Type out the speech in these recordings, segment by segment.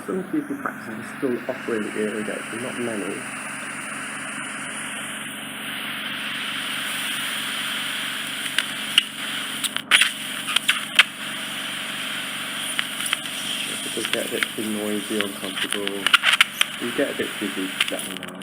some people practices are still offering irrigation, but not many. If it does get a bit too noisy or uncomfortable, you get a bit busy, just let me know.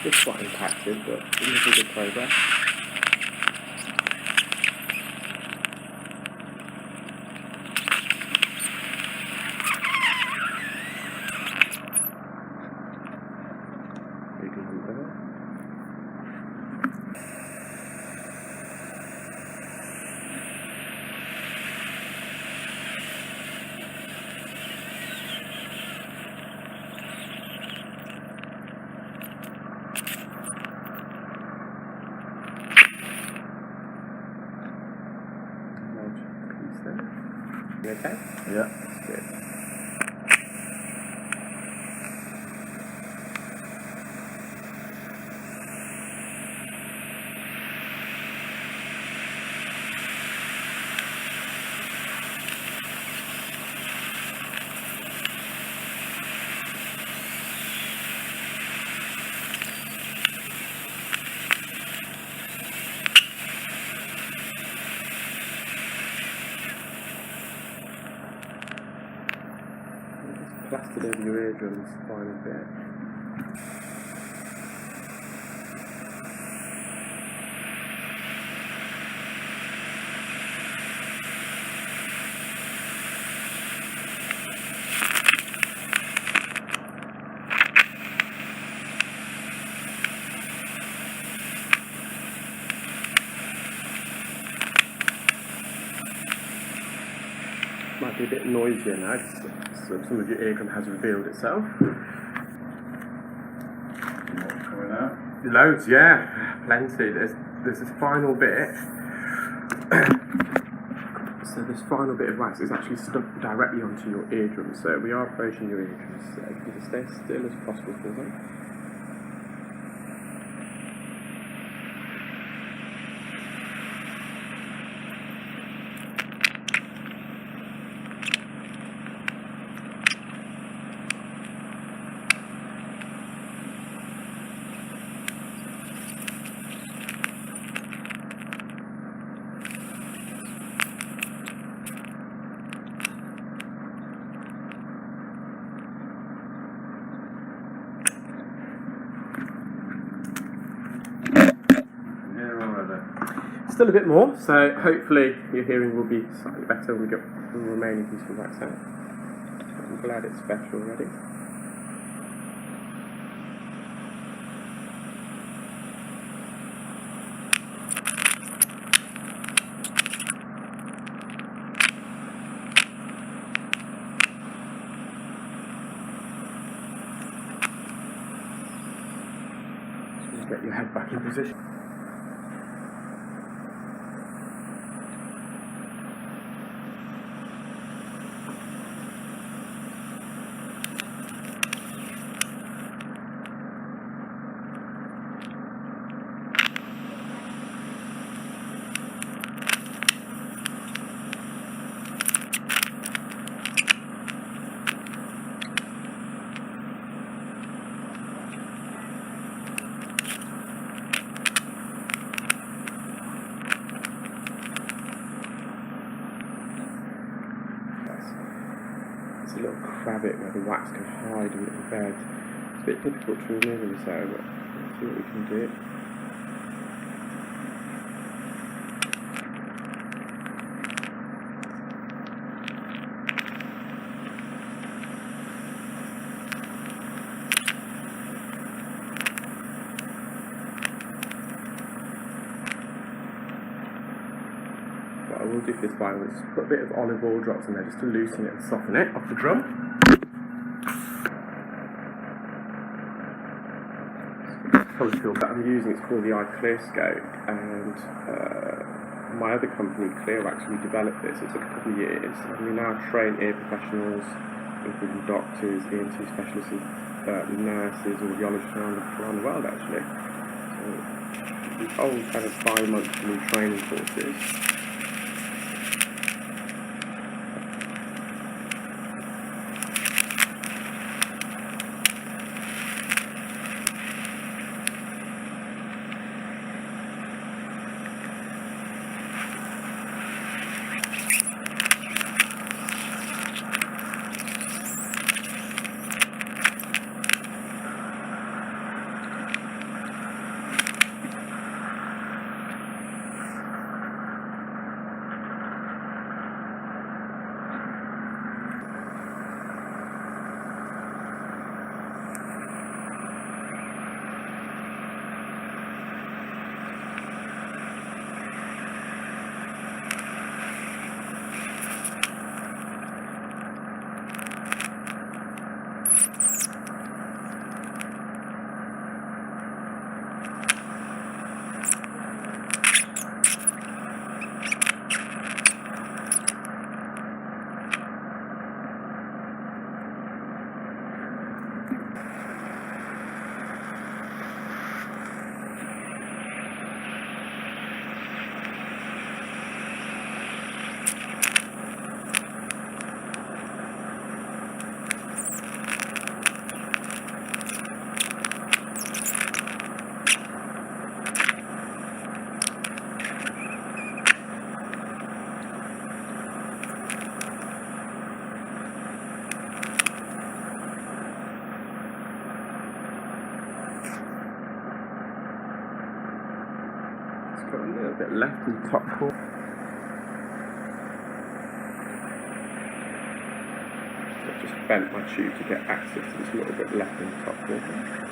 It's quite impacted, but it's a good progress. Big number. You okay? Yeah. Good. Plastered over your eardrums, final bit. Might be a bit noisier now because some of your eardrum has revealed itself. What's coming out? Loads, yeah, plenty. There's this final bit. So this final bit of wax is actually stuck directly onto your eardrums. So we are approaching your eardrums. So if you can stay as still as possible for them. Still a bit more, so hopefully your hearing will be slightly better when we get the remaining piece of wax out. I'm glad it's better already. Just get your head back in position. It's a little cravat where the wax can hide in little beds. It's a bit difficult to remove in this area, but let's see what we can do. what I will do for this final is put a bit of olive oil drops in there just to loosen it and soften it off the drum. Colour tool that I'm using, it's called the iClear Scope, and my other company, Clearwax, we developed this. It took a couple of years, and we now train ear professionals, including doctors, ENT specialists, nurses, audiologists around the world actually. So we hold kind of 5-monthly training courses. Got a little bit left in the top corner. I've just bent my tube to get access to this little bit left in the top corner.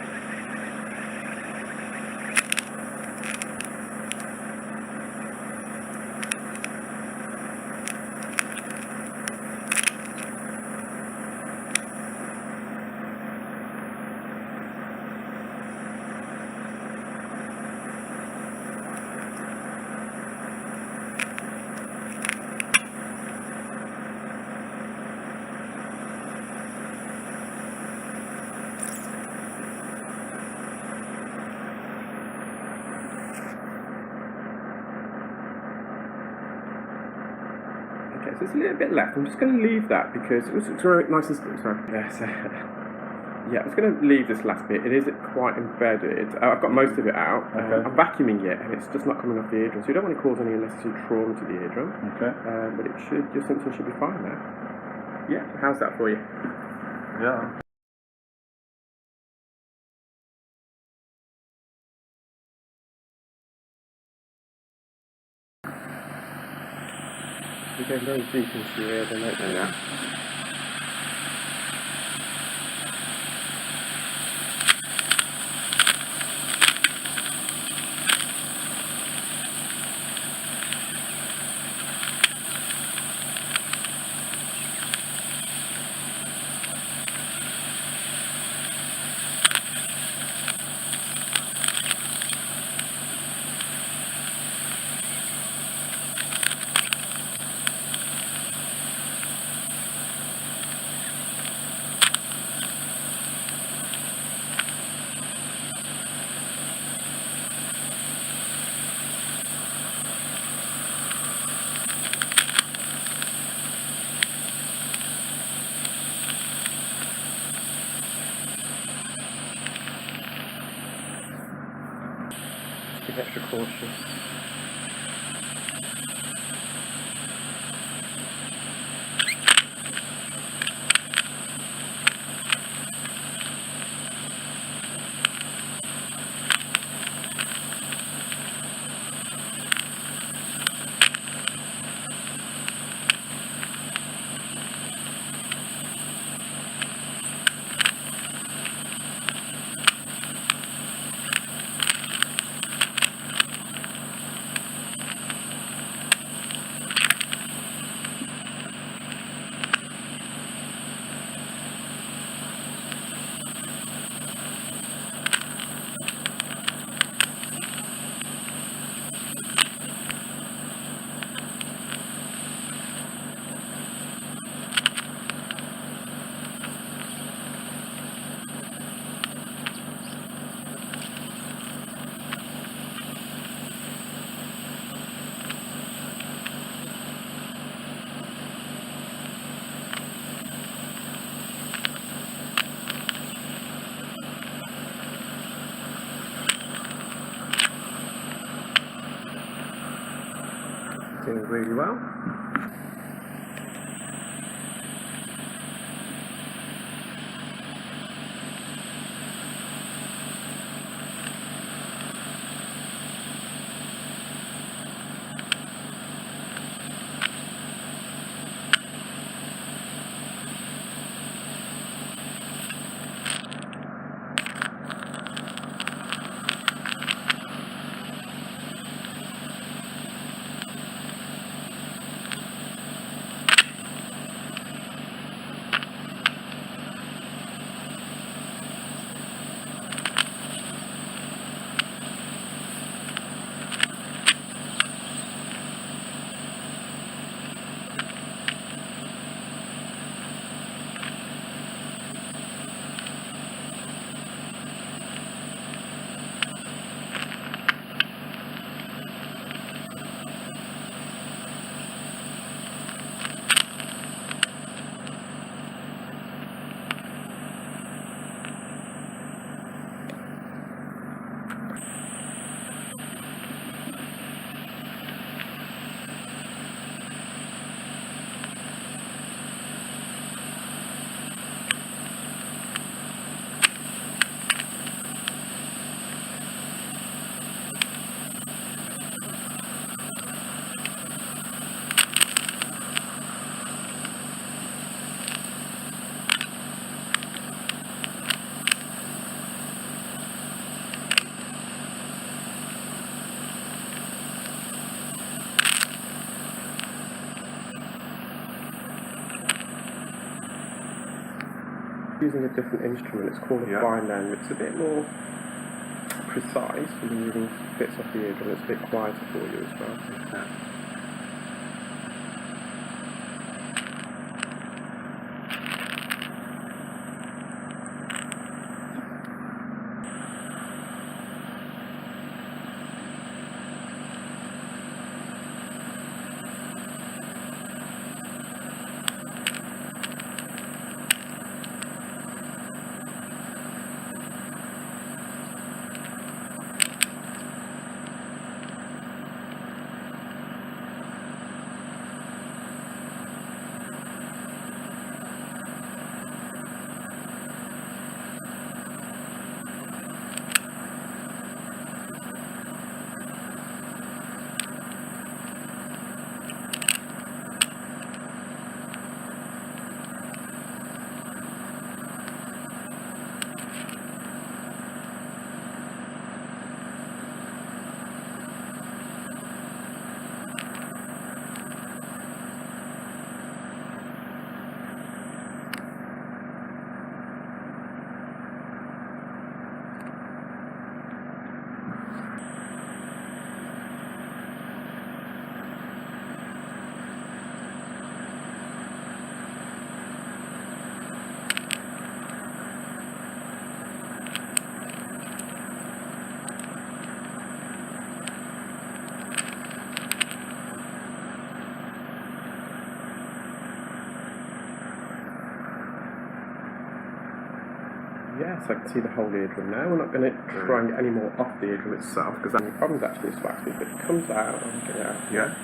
Okay, so it's a little bit left. I'm just going to leave that because it was very nice and sorry. Yes. Yeah, I'm just going to leave this last bit. It is quite embedded. I've got most of it out. Okay. I'm vacuuming it, and it's just not coming off the eardrum. So you don't want to cause any unnecessary trauma to the eardrum. Okay. But it should, your symptoms should be fine now. Yeah. How's that for you? Yeah. We're going very deep into your eardrum, don't we now? Be extra cautious. doing really well. Using a different instrument, it's called a fine lens. It's a bit more precise, removing bits off the eardrum. It's a bit quieter for you as well. Yeah. Yes, I can see the whole eardrum now. We're not going to try and get any more off the eardrum itself, because the problem's actually this waxing. If it comes out, I'll get it out. Yeah.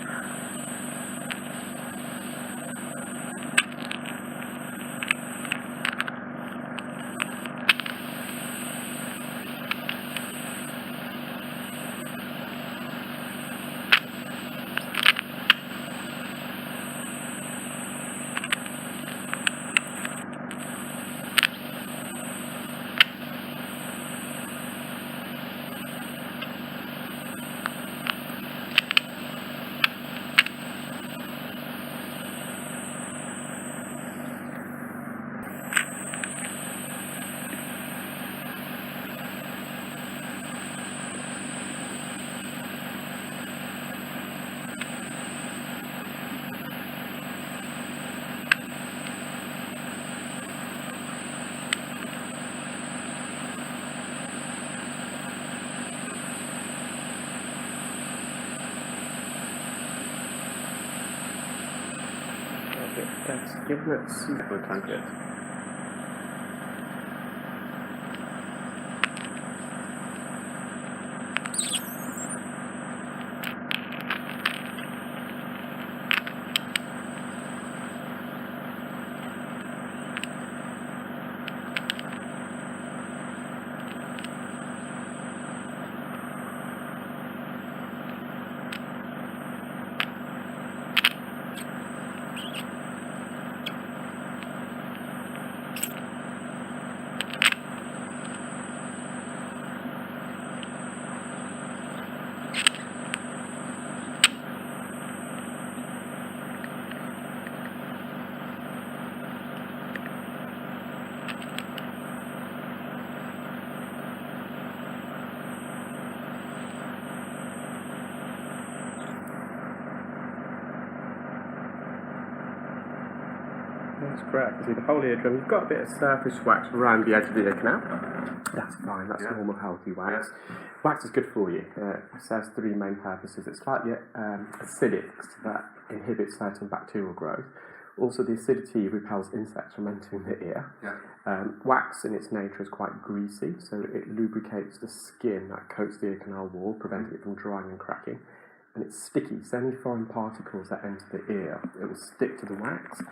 That's giving it super tangent. That's great. I can see the whole eardrum. You've got a bit of surface wax around the edge of the ear canal. That's fine. That's normal, healthy wax. Wax is good for you. It serves three main purposes. It's slightly acidic, so that inhibits certain bacterial growth. Also, the acidity repels insects from entering the ear. Wax in its nature is quite greasy, so it lubricates the skin that coats the ear canal wall, preventing it from drying and cracking. And it's sticky, so any foreign particles that enter the ear, it will stick to the wax.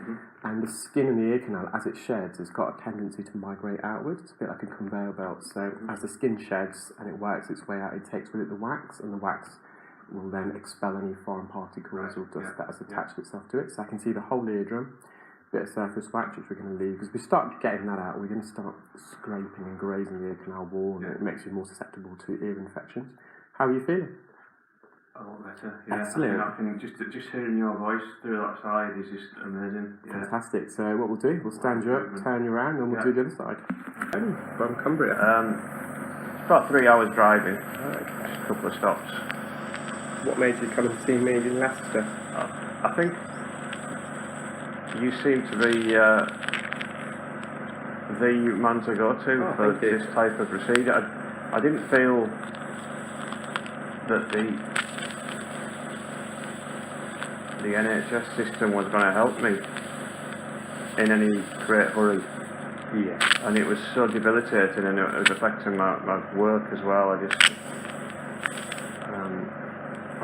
And the skin in the ear canal, as it sheds, has got a tendency to migrate outwards. It's a bit like a conveyor belt. So as the skin sheds and it works its way out, it takes with it the wax, and the wax will then expel any foreign particles or dust that has attached itself to it. So I can see the whole eardrum, bit of surface wax, which we're going to leave, because if we start getting that out, we're going to start scraping and grazing the ear canal wall, and it makes you more susceptible to ear infections. How are you feeling? A lot better. Yeah, Excellent. I can just hearing your voice through that side is just amazing. Yeah. Fantastic. So what we'll do, we'll stand you up, turn you around, and we'll do the other side. From Cumbria. About 3 hours driving. Okay. Just a couple of stops. What made you come and see me in Leicester? I think you seem to be the man to go to for this type of procedure. I didn't feel that the NHS system was going to help me in any great hurry. Yeah. And it was so debilitating, and it was affecting my work as well. I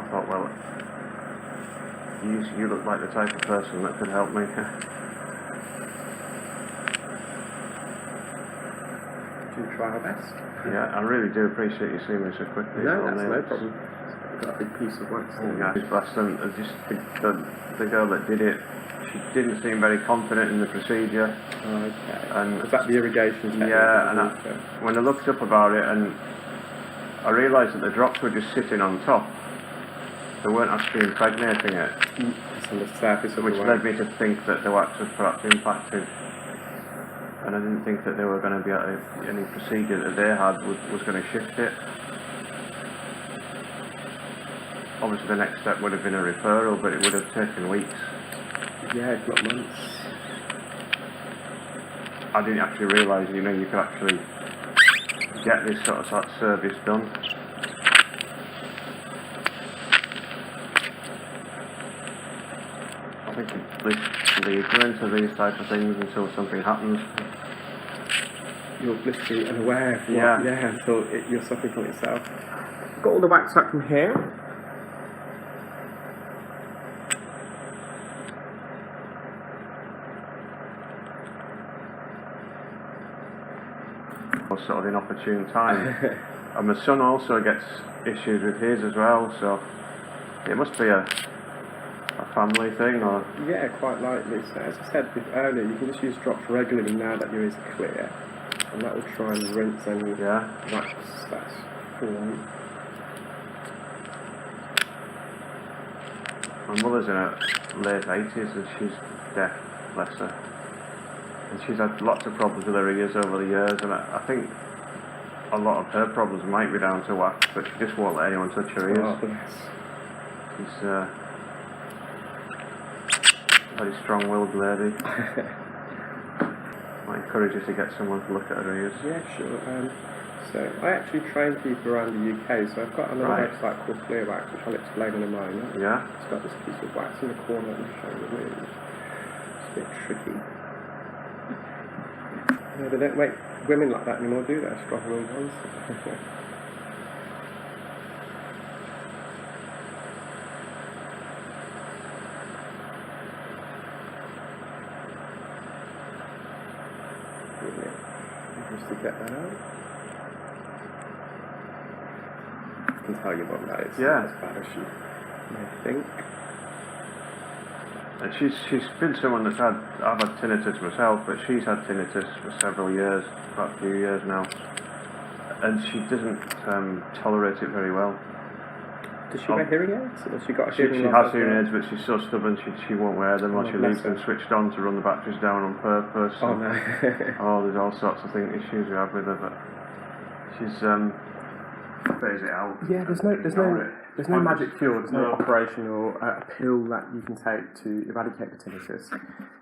thought, well, you look like the type of person that could help me. We'll try our best. Yeah, I really do appreciate you seeing me so quickly. No, that's no problem. I've got a big piece of wax in Yeah, bless them. Just the girl that did it, she didn't seem very confident in the procedure. Okay. And was that the irrigation technique? Yeah, and when I looked up about it, and I realised that the drops were just sitting on top. They weren't actually impregnating it. It's on the surface of which the led wax. me to think that the wax was perhaps impacted. And I didn't think that they were going to be any procedure that they had was going to shift it. Obviously the next step would have been a referral, but it would have taken weeks. Yeah, if not months. I didn't actually realise, you could actually get this sort of service done. I think it's blissfully ignorant of these type of things until something happens. You're blissfully unaware of what, until you're suffering from it yourself. Got all the wax up from here. Sort of inopportune time. And my son also gets issues with his as well, so it must be a family thing, or... Yeah, quite likely. So as I said earlier, you can just use drops regularly now that your ears are clear, and that will try and rinse any wax that's formed. My mother's in her late 80s and she's deaf, bless her. And she's had lots of problems with her ears over the years, and I think a lot of her problems might be down to wax, but she just won't let anyone touch her ears. Oh, bless. She's a very strong-willed lady. I encourage you to get someone to look at her ears. Yeah, sure. So I actually train people around the UK, so I've got another website called Clearwax, which I'll explain in a moment. Yeah? It's got this piece of wax in the corner and show the move. It's a bit tricky. No, they don't make women like that anymore, do they? Strong-willed ones. Just to get that out. I can tell you what that is. Yeah. As bad as you may think. And she's been someone that's I've had tinnitus myself, but she's had tinnitus for several years, about a few years now, and she doesn't tolerate it very well. Does she wear hearing aids? Or has she got a She hearing aid? has hearing aids, but she's so stubborn she won't wear them, or she bless leaves them switched on to run the batteries down on purpose. Oh no. There's all sorts of issues we have with her, but she's phase it out. Yeah, there's There's no magic cure, there's no operation or a pill that you can take to eradicate the tinnitus.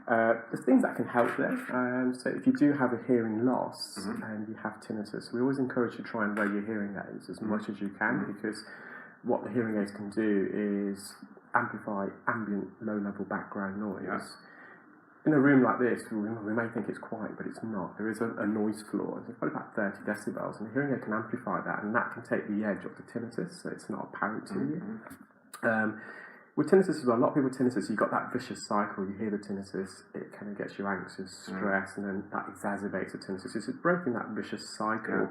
There's things that can help there. So if you do have a hearing loss and you have tinnitus, we always encourage you to try and wear your hearing aids as much as you can, because what the hearing aids can do is amplify ambient low-level background noise. Yeah. In a room like this, we may think it's quiet, but it's not. There is a noise floor. It's probably about 30 decibels, and the hearing aid can amplify that, and that can take the edge off the tinnitus, so it's not apparent to you. With tinnitus as well, a lot of people with tinnitus, you've got that vicious cycle. You hear the tinnitus, it kind of gets you anxious, stressed, and then that exacerbates the tinnitus. It's breaking that vicious cycle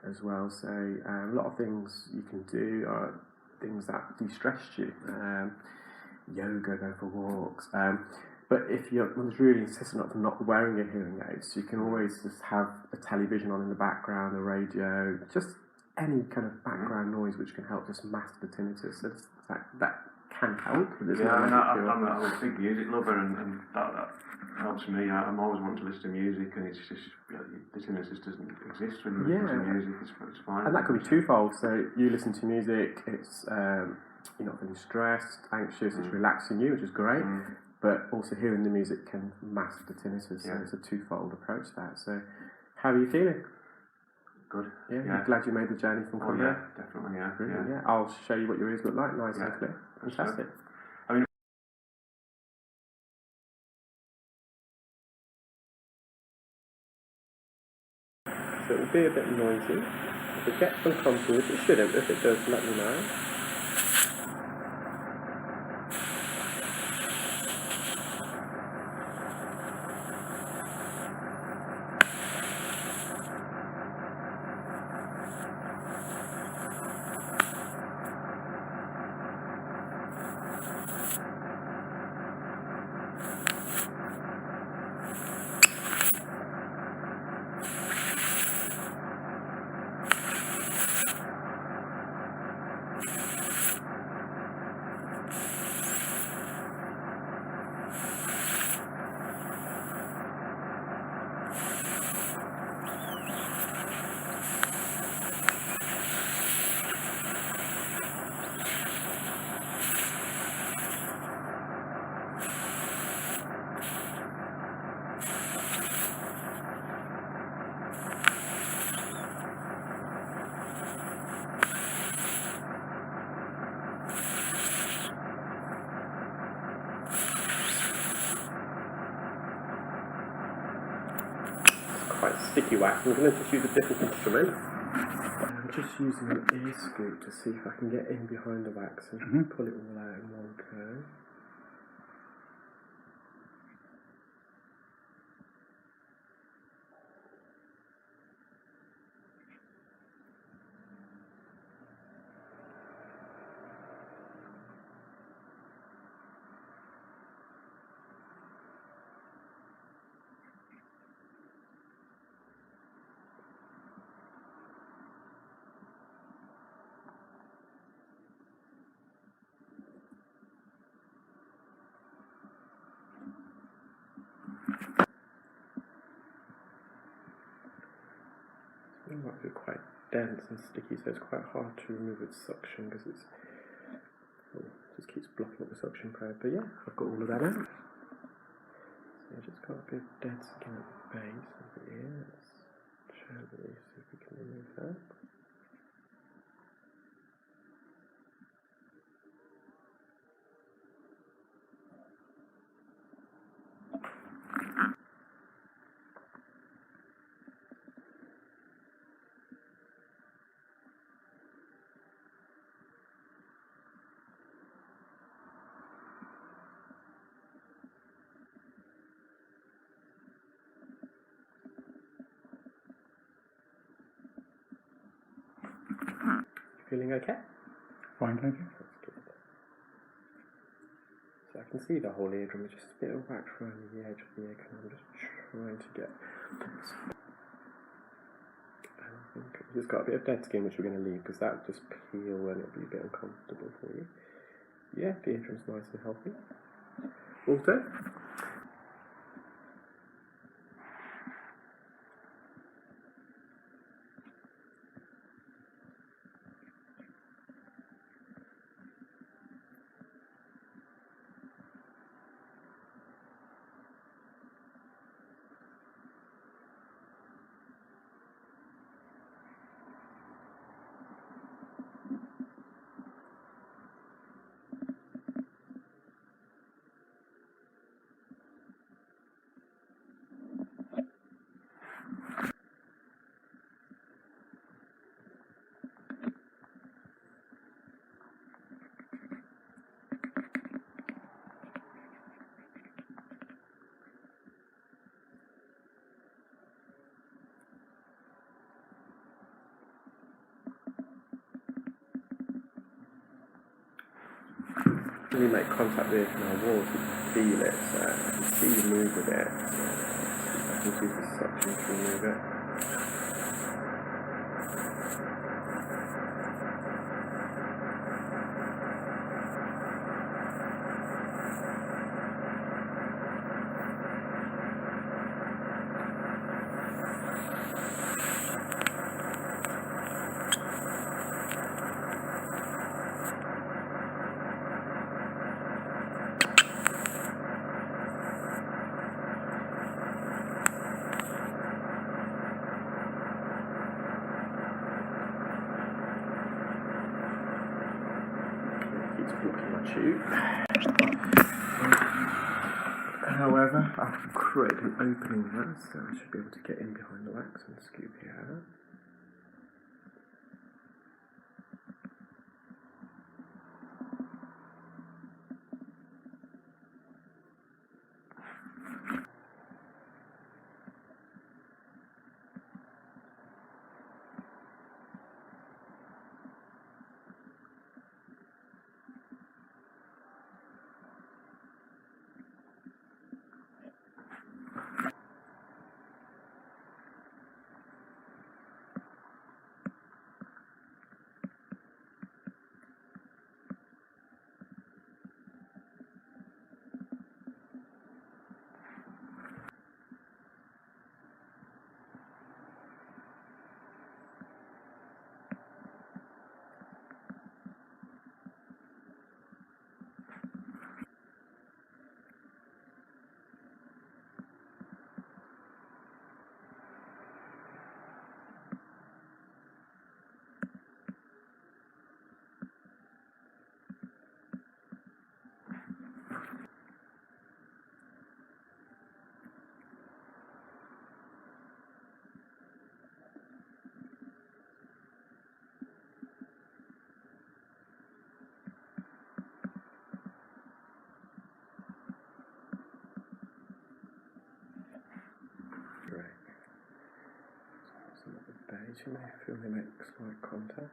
as well. So a lot of things you can do are things that de-stress you. Yoga, going for walks. But if you're really insistent on not wearing your hearing aids, you can always just have a television on in the background, a radio, just any kind of background noise which can help just mask the tinnitus. So that can help. I'm a big music lover, and that helps me. I'm always wanting to listen to music, and it's just the tinnitus doesn't exist when you listen to music. It's fine. And that could be twofold. So you listen to music, it's you're not feeling stressed, anxious, it's relaxing you, which is great. But also hearing the music can mask the tinnitus, so it's a twofold approach to that. So how are you feeling? Good. Yeah, I'm glad you made the journey from Korea. Definitely, Brilliant, yeah. I'll show you what your ears look like, nice and clear. Fantastic. I mean, so it will be a bit noisy. If it gets uncomfortable, which it shouldn't, if it does, let me know. Quite sticky wax. I'm going to just use a different instrument. I'm just using an ear scoop to see if I can get in behind the wax and pull it all out in one go. It might be quite dense and sticky, so it's quite hard to remove its suction because it just keeps blocking up the suction probe. But yeah, I've got all of that out. So I just got a bit of dead skin at the base of the ear. Let's gently see if we can remove that. Feeling okay? Fine, thank you. That's good. So I can see the whole eardrum, just a bit of wax around the edge of the ear canal. I'm just trying to get. And I think we've just got a bit of dead skin which we're going to leave because that will just peel and it'll be a bit uncomfortable for you. Yeah, the eardrum's nice and healthy. All good? When you make contact with the ear canal walls, you can feel it, so I can see you move with it. So I can use the suction to remove it. Keeps blocking my tube. However, I've created an opening there, so I should be able to get in behind the wax and scoop here out. You may feel they make slight contact.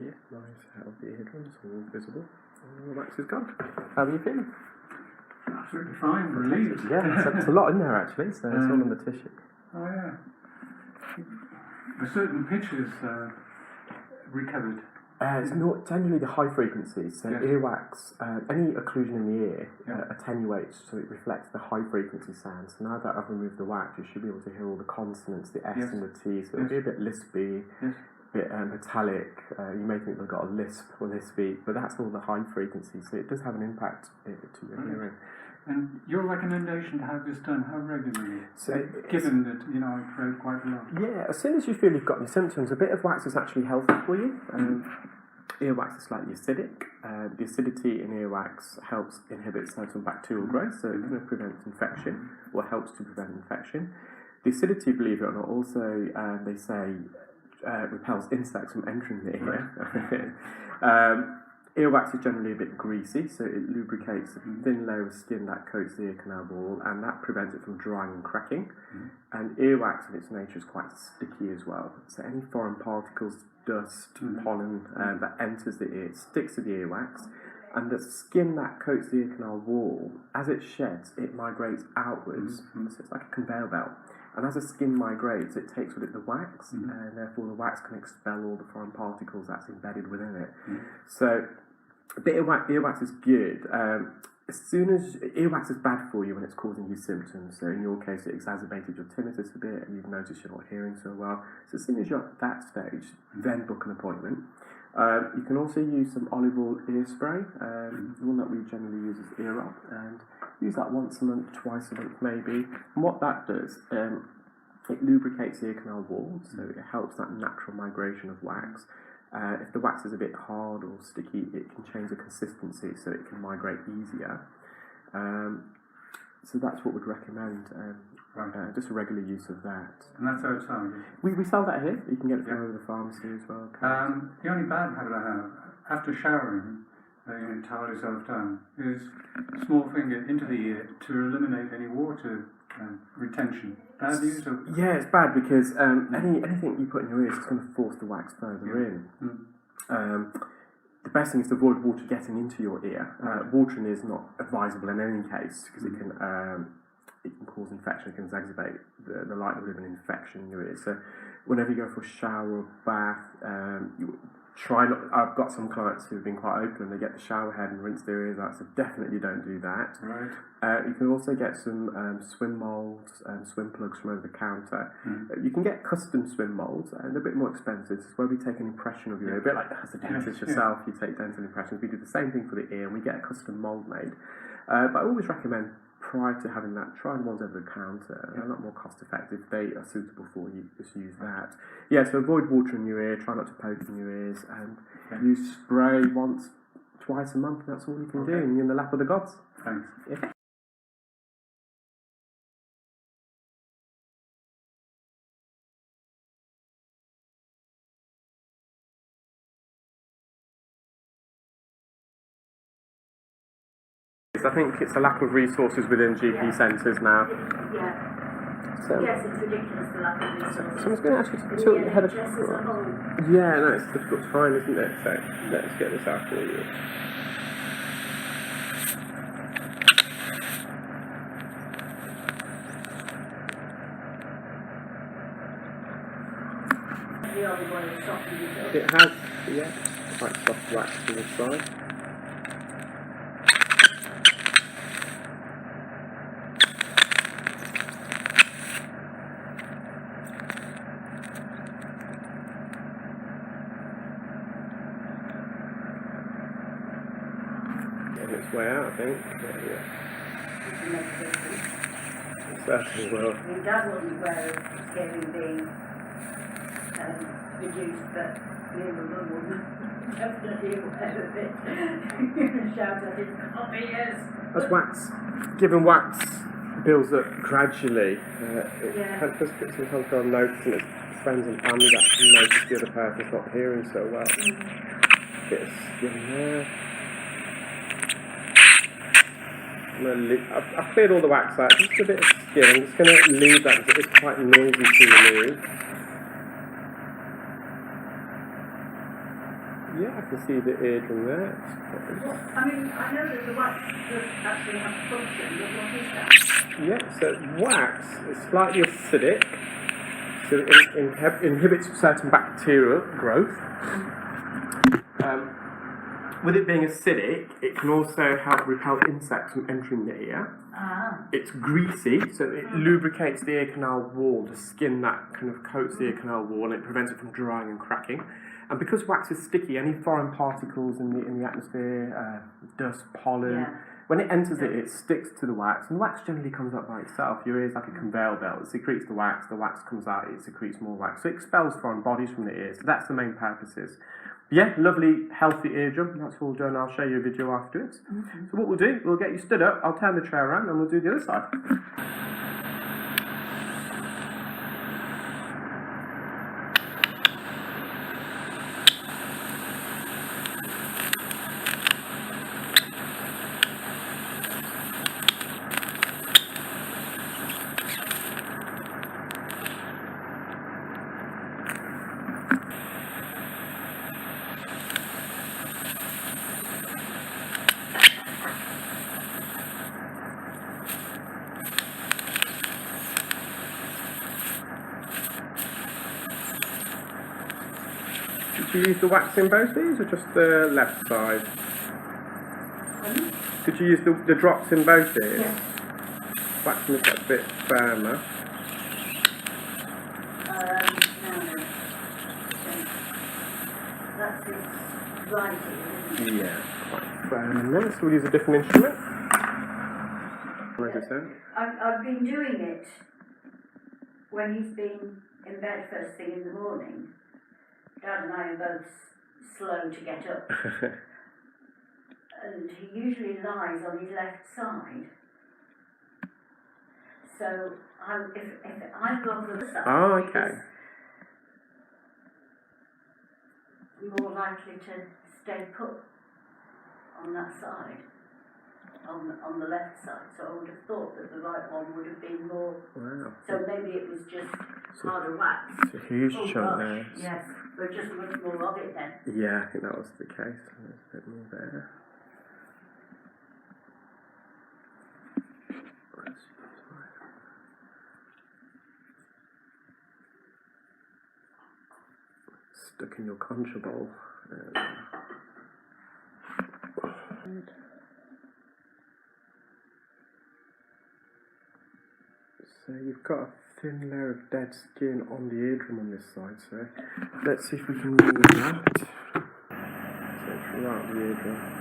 Yeah, nice healthy eardrums, all visible. All the wax is gone. How are you feeling? Absolutely fine, relieved. Yeah, it's a lot in there actually, so it's all in the tissue. Oh yeah. A certain pitch is recovered. It's not generally the high frequencies, so Yes. earwax, any occlusion in the ear Yeah. attenuates so it reflects the high frequency sound. So now that I've removed the wax, you should be able to hear all the consonants, the S Yes. and the T, so it'll Yes. be a bit lispy, Yes. a bit metallic. You may think they've got a lisp when they speak, but that's all the high frequencies, so it does have an impact to your hearing. And your recommendation to have this done, how regularly? So Given that, I crowd quite a lot. yeah, as soon as you feel you've got any symptoms, a bit of wax is actually healthy for you. Earwax is slightly acidic. The acidity in earwax helps inhibit certain bacterial growth, so it kind of prevents infection, or helps to prevent infection. The acidity, believe it or not, also, they say, repels insects from entering the ear. Earwax is generally a bit greasy, so it lubricates the thin layer of skin that coats the ear canal wall, and that prevents it from drying and cracking. And earwax in its nature is quite sticky as well. So any foreign particles, dust, pollen that enters the ear sticks to the earwax, and the skin that coats the ear canal wall, as it sheds, it migrates outwards. So it's like a conveyor belt. And as the skin migrates, it takes with it the wax, and therefore the wax can expel all the foreign particles that's embedded within it. So a bit of earwax is good. As soon as earwax is bad for you when it's causing you symptoms, so in your case it exacerbated your tinnitus a bit and you've noticed you're not hearing so well. So as soon as you're at that stage, then book an appointment. You can also use some olive oil ear spray. The one that we generally use is Ear Up, and use that once a month, twice a month maybe. And what that does, it lubricates the ear canal wall, so it helps that natural migration of wax. If the wax is a bit hard or sticky, it can change the consistency so it can migrate easier. So that's what we'd recommend. Right. Just a regular use of that. And that's outside. We sell that here. You can get it from over the pharmacy as well. The only bad habit I have, after showering, towel yourself down, is small finger into the ear to eliminate any water retention. Bad use of... Yeah, it's bad because anything you put in your ears is going to force the wax further in. The best thing is to avoid water getting into your ear. Watering is not advisable in any case because it can cause infection, it can exacerbate the likelihood of an infection in your ears. So whenever you go for a shower or bath, you try not... I've got some clients who've been quite open, they get the shower head and rinse their ears out, so definitely don't do that. Right. You can also get some swim moulds and swim plugs from over the counter. You can get custom swim moulds, and they're a bit more expensive. It's where we take an impression of your ear, a bit like as a dentist yourself, you take dental impressions. We do the same thing for the ear, and we get a custom mould made. But I always recommend, prior to having that, try the ones over the counter. They're a lot more cost effective. They are suitable for you. Just use that. Yeah, so avoid water in your ear. Try not to poke in your ears, and use spray twice a month. That's all you can do, and you're in the lap of the gods. Thanks. Yeah. I think it's a lack of resources within GP centres now. Yeah. So, Yes, it's ridiculous, the lack of resources. Someone's going to ask you to tilt your head NHS as a whole. Yeah, no, it's a difficult time, isn't it? So let's get this out for you. The only one is softened it up. It has, yeah, quite soft wax on the side. Getting its way out, I think. Yeah. It can make a difference. It certainly will. I mean, Dad wasn't aware of scaling being reduced, but me and my mum were definitely aware of it. Shout at his ears. That's wax. Given wax builds up gradually, it does sometimes go unnoticed, and it's friends and family that can notice the other person's not hearing so well. Bit of skin there. I've cleared all the wax out, just a bit of skin. I'm just going to leave that because it's quite noisy to remove. Yeah, I can see the eardrum there. Well, I mean, I know that the wax does actually have a function, but what is that? Yeah, so wax is slightly acidic, so it inhibits certain bacterial growth. With it being acidic, it can also help repel insects from entering the ear. It's greasy, so it lubricates the ear canal wall, the skin that kind of coats the ear canal wall, and it prevents it from drying and cracking. And because wax is sticky, any foreign particles in the atmosphere, dust, pollen, when it enters it, it sticks to the wax, and the wax generally comes up by itself. Your ear is like a conveyor belt. It secretes the wax comes out, it secretes more wax. So it expels foreign bodies from the ears. So that's the main purposes. Yeah, lovely, healthy eardrum. That's all done. I'll show you a video afterwards. So what we'll do, we'll get you stood up. I'll turn the tray around and we'll do the other side. Did you use the wax in both these or just the left side? Did you use the drops in both ears? Yes. Wax makes it a bit firmer. No. That's his right ear, isn't it? Yeah, quite firm in there. So we'll use a different instrument. What is it? I've been doing it when he's been in bed first thing in the morning. Dad and I are both slow to get up. And he usually lies on his left side. So if I'm on the other side, Oh, okay. it's more likely to stay put on that side, on the left side. So I would have thought that the right one would have been more. Wow. So maybe it was just harder wax. It's a huge Oh, chunk gosh, there. yes, but just much more of it then. Yeah, I think that was the case. There's a bit more there. Stuck in your concha bowl. So you've got a thin layer of dead skin on the eardrum on this side, so let's see if we can remove that. So throughout the eardrum.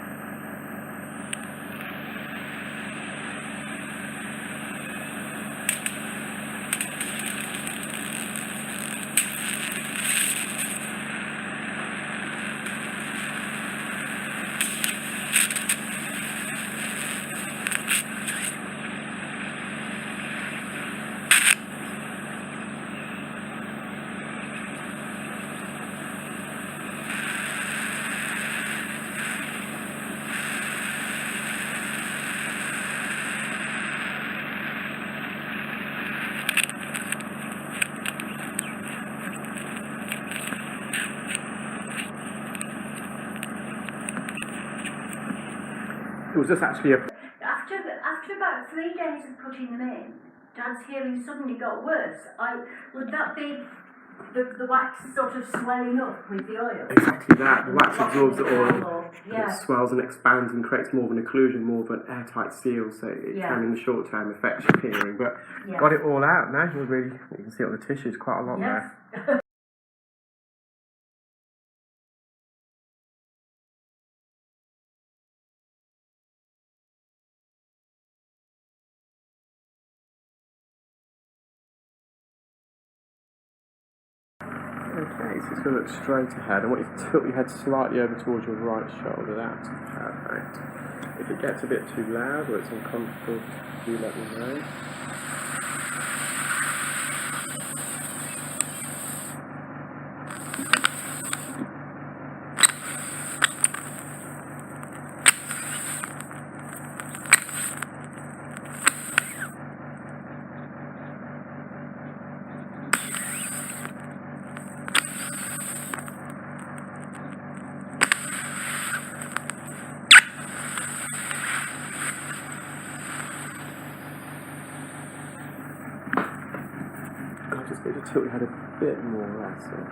It was just actually a. After about 3 days of putting them in, Dad's hearing suddenly got worse. Would that be the wax sort of swelling up with the oil? Exactly that. The wax absorbs the oil, Yeah. and it swells and expands and creates more of an occlusion, more of an airtight seal, so it Yeah. can in the short term affect your hearing. But Yeah. got it all out now. You can see it on the tissues quite a lot Yes. there. Okay, so it's going to look straight ahead. I want you to tilt your head slightly over towards your right shoulder. That's perfect. If it gets a bit too loud or it's uncomfortable, do let me know. I just need to tilt your head a bit more, that's it.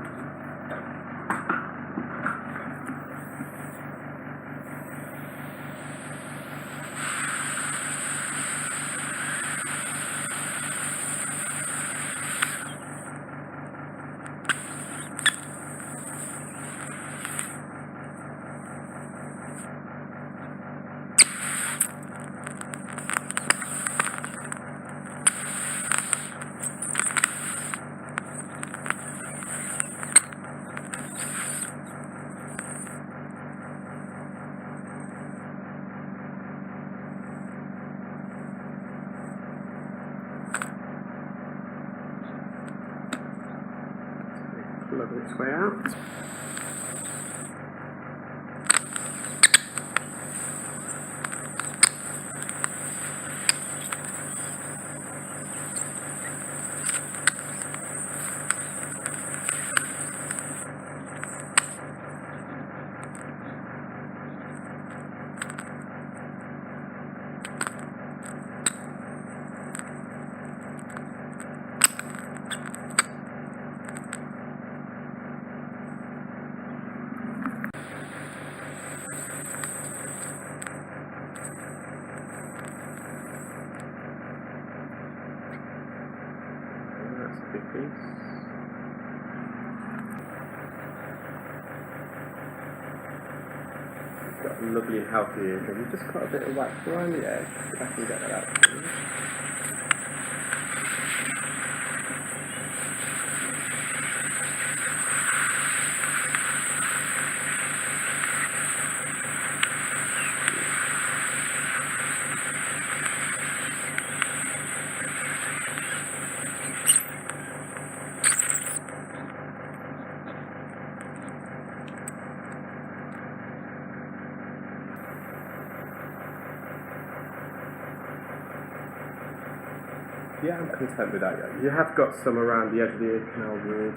Plug its way out. That's a big piece. Got a lovely and healthy eardrum. We've just got a bit of wax around the edge. If I can get that out for you. Yeah, I'm content with that. You have got some around the edge of the ear canal wall.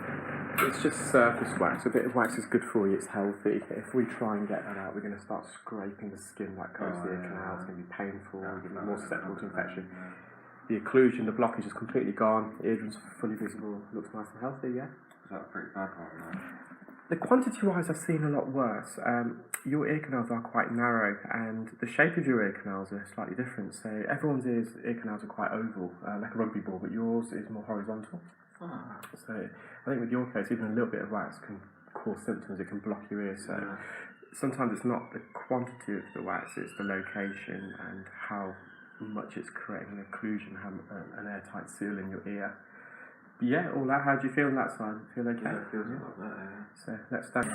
It's just surface wax. A bit of wax is good for you, it's healthy. If we try and get that out, we're going to start scraping the skin that coats the ear canal. It's going to be painful, you're going to be more susceptible to infection. The occlusion, the blockage is completely gone, eardrums fully visible, looks nice and healthy, yeah? Is that a pretty bad one, right? The quantity-wise, I've seen a lot worse. Your ear canals are quite narrow, and the shape of your ear canals are slightly different. So everyone's ear canals are quite oval, like a rugby ball, but yours is more horizontal. So I think with your case, even a little bit of wax can cause symptoms. It can block your ear. So sometimes it's not the quantity of the wax; it's the location and how much it's creating an occlusion, an airtight seal in your ear. But yeah, all that. How do you feel on that side? Feel okay? Yeah, it feels like that, yeah. So let's start.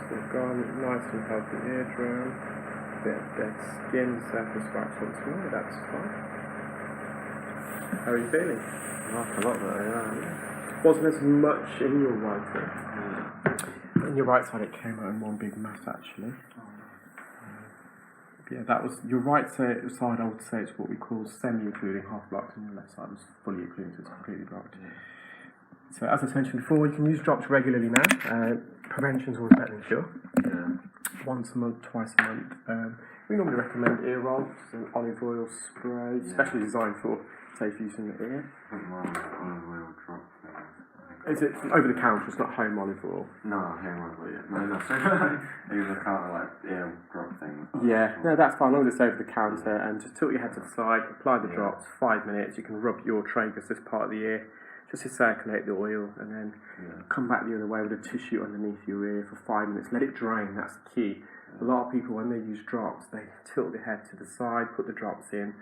We've gone nice and healthy eardrum, bit of dead skin, surface wax once more, that's fine. How are you feeling? Like a lot better, yeah. Wasn't as much in your right ear. In your right side it came out in one big mass actually. Yeah, that was your right side, I would say it's what we call semi-occluding, half blocked, and your left side was fully occluding, so it's completely blocked. So as I mentioned before, you can use drops regularly now. Prevention's always better than cure. Once a month, twice a month. We normally recommend ear rolls, an olive oil spray, especially designed for safe use in the ear. Olive oil drop thing. Is it over the counter? It's not home olive oil. No, olive oil. No, no, sorry. Use a kind of like ear drop thing. Yeah, no, that's fine. As long as it's over the counter, and just tilt your head to the side, apply the drops. 5 minutes. You can rub your tragus, this part of the ear, just to circulate the oil, and then come back the other way with a tissue underneath your ear for 5 minutes. Let it drain, that's the key. A lot of people, when they use drops, they tilt their head to the side, put the drops in,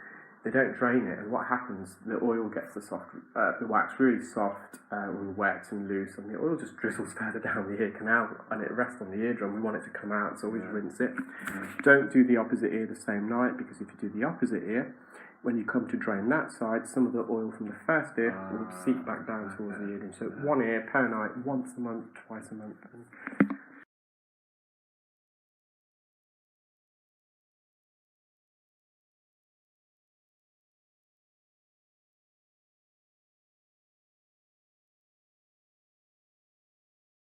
they don't drain it, and what happens, the oil gets the wax really soft and wet and loose, and the oil just drizzles further down the ear canal, and it rests on the eardrum. We want it to come out, so always rinse it. Don't do the opposite ear the same night, because if you do the opposite ear, when you come to drain that side, some of the oil from the first ear will seep back down towards the eardrum. So one ear per night, once a month, twice a month.